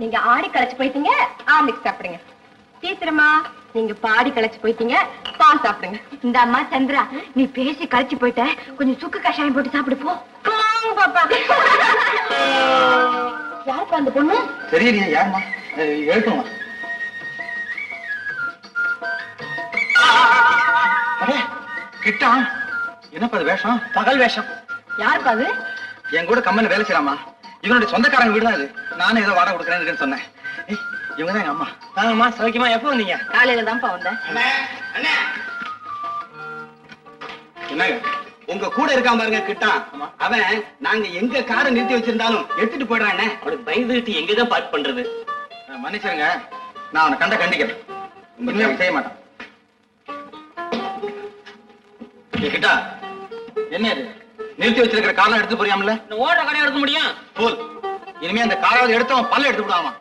நீங்க ஆடி களைச்சு போயிட்டீங்க, ஆம்லெட் சாப்பிடுங்க. டீச்சரம்மா, நீங்க பாடி களைச்சு போயிட்டீங்க, பால் சாப்பிடுங்க. இந்த அம்மா சந்திரா, நீ பேசி களைச்சு போயிட்ட, கொஞ்சம் சுக்கு கஷாயம் போட்டு சாப்பிடு போ. பாப்பா. யாருப்பா அந்த பொண்ணு? தெரியலையே, யாருமா? எழுத்துமா? கிட்டா, என்னப்பா அது வேஷம்? பகல் வேஷம். யாருப்பா அது? என் கூட கம்பெனி வேலை செய்யலாமா? இவனுடைய சொந்தக்காரங்க வீடு தான் இது. நானும் ஏதோ வாடகை கொடுக்குறேன்னு சொன்னேன். இவங்க தான் எங்க அம்மா. வாங்கம்மா, சௌக்கியமா? எப்போ வந்தீங்க? காலையில தான்ப்பா வந்தேன். என்னங்க? உங்க கூட இருக்காம பாருங்க கிட்டான். அவன் நாங்க எங்க காரை நிறுத்தி வச்சிருந்தாலும் எடுத்துட்டு போயிடுறான். அவனுக்கு பயந்துட்டு எங்கதான் பார்க் பண்றது? மன்னிச்சிருங்க, நான் அவனை கண்டிக்கிறேன். இனிமே செய்ய மாட்டான். கிட்டா, என்ன இது? நிறுத்தி வச்சிருக்கிற காரணம் எடுத்து புரியாமல ஓடுற கடை எடுக்க முடியும் போல். இனிமே அந்த காராவது எடுத்து அவன் பல்ல எடுத்து விடாமா?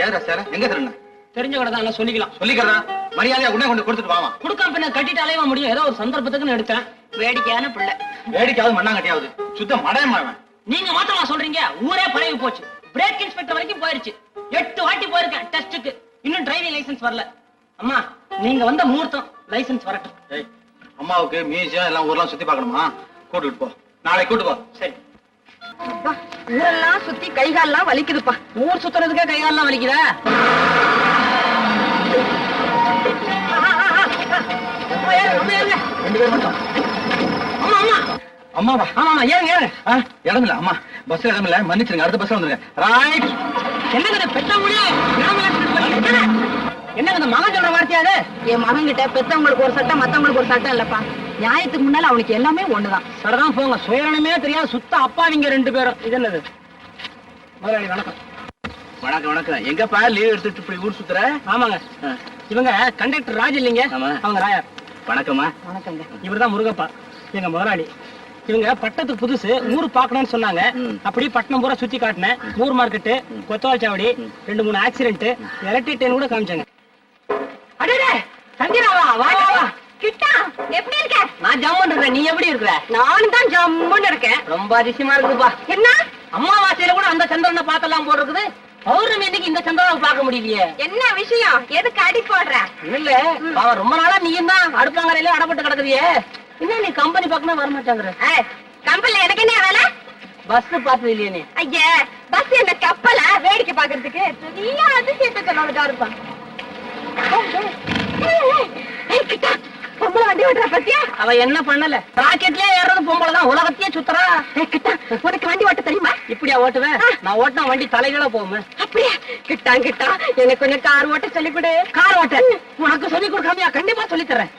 ஏதா சார், எங்க திருண்ண? தெரிஞ்ச கடை தான் சொல்லிக்கலாம். சொல்லிக்கிறதா? மரியாதையா உடனே கொண்டு கொடுத்துட்டு வாமா. கொடுக்காம பின்ன கட்டிட்டு அலைய முடியும். ஏதோ ஒரு சந்தர்ப்பத்துக்குன்னு எடுத்தேன். வேடிக்கையான பிள்ளை. வேடிக்காவது மண்ணாங்கட்டியாவது சுத்த மடையமாவன். நீங்க மாத்திரமா சொல்றீங்க? ஊரே பழகி போச்சு. பிரேக் இன்ஸ்பெக்டர் வரைக்கும் போயிருச்சு. 8 வாட்டி போயிருக்கேன் டெஸ்டுக்கு. இன்னும் டிரைவிங் லைசன்ஸ் வரல. அம்மா, நீங்க வந்த முகூர்த்தம், லைசன்ஸ் வரட்டும். அம்மாவுக்கு மியூசியம் எல்லாம் ஊர்லாம் சுத்தி பார்க்கணுமா? கூட்டிட்டு போ, நாளைக்கு கூட்டு போ. சரி. ஊரெல்லாம் சுத்தி கைகால்லாம் வலிக்குதுப்பா. ஊர் சுத்துறதுக்கே கைகாலெல்லாம் வலிக்குதா? ரெண்டு பேர் மட்டும். ஆமா ஆமா அம்மாவா? ஆமா ஆமா, ஏங்க இடம் இல்ல அம்மா, பஸ் இடம் இல்ல, மன்னிச்சிருங்க, அடுத்த பஸ்ல வந்துருங்க. ரைட். என்னங்க பெத்த முடியும்? என்னங்க இந்த மகன் சொல்ற வார்த்தையாது? என் மகன் கிட்ட பெத்தவங்களுக்கு ஒரு சட்டம், மத்தவங்களுக்கு ஒரு சட்டம் இல்லப்பா. நியாயத்துக்கு முன்னால அவனுக்கு எல்லாமே ஒண்ணுதான். சரிதான் போங்க. சுயரணமே தெரியாது சுத்த அப்பாவிங்க 2 பேரும். இது என்னது? முதலாளி வணக்கம். வணக்கம் வணக்கம். எங்கப்பா லீவ் எடுத்துட்டு இப்படி ஊர் சுத்துற? ஆமாங்க, இவங்க கண்டக்டர் ராஜ் இல்லைங்க, அவங்க ராயர். வணக்கம்மா. வணக்கங்க. இவர்தான் முருகப்பா, எங்க முதலாளி. இவங்க பட்டத்துக்கு புதுசு, ஊர் பாக்கணும்னு சொன்னாங்க. அப்படி பட்டணம் பூரா சுத்தி காட்டினேன். ஊர் மார்க்கெட்டு, கொத்தவால் சாவடி, 2-3 ஆக்சிடென்ட், எலக்ட்ரிக் ட்ரெயின் கூட காமிச்சாங்க. அடே சந்திராவா, வா வா வா. கிட்டா, எப்படி இருக்க? நான் ஜம்முன்னு இருக்கேன், நீ எப்படி இருக்கிற? நானும் தான் ஜம்முன்னு இருக்கேன். ரொம்ப அதிசயமா இருக்குதுப்பா. என்ன? அம்மாவாசையில கூட அந்த சந்திரனை பார்த்தெல்லாம் போட்டிருக்குது. பௌர்ணமி இன்னைக்கு இந்த சந்திரனை பார்க்க முடியலையே. என்ன விஷயம்? எதுக்கு அடி போடுற? இல்ல, அவன் ரொம்ப நாளா நீயும் தான் அடுப்பாங்கரையில அடப்பட்டு கிடக்குறியே. இன்னும் நீ கம்பெனி பார்க்கணும் வர மாட்டாங்கிற. கம்பெனில எனக்கு என்ன வேலை? பஸ் பார்த்தது இல்லையே நீ? ஐயா, பஸ் என்ன கப்பலா வேடிக்கை பாக்குறதுக்கு? நீயா அதிசயத்தை சொன்னதுக்கா இருப்பான். பொம்பளை வண்டி ஓட்டுற பத்தியா? அவ என்ன பண்ணல? ராக்கெட்லயே ஏறது பொம்பளை தான், உலகத்தையே சுத்துறா. உனக்கு வண்டி ஓட்ட தெரியுமா? இப்படியா ஓட்டுவேன்? நான் ஓட்டினா வண்டி தலைகளா போகுமே. அப்படியா? கிட்டா எனக்கு கொஞ்சம் கார் ஓட்ட சொல்லி கொடு. கார் ஓட்ட உனக்கு சொல்லி கொடுக்காமையா? கண்டிப்பா சொல்லி தரேன்.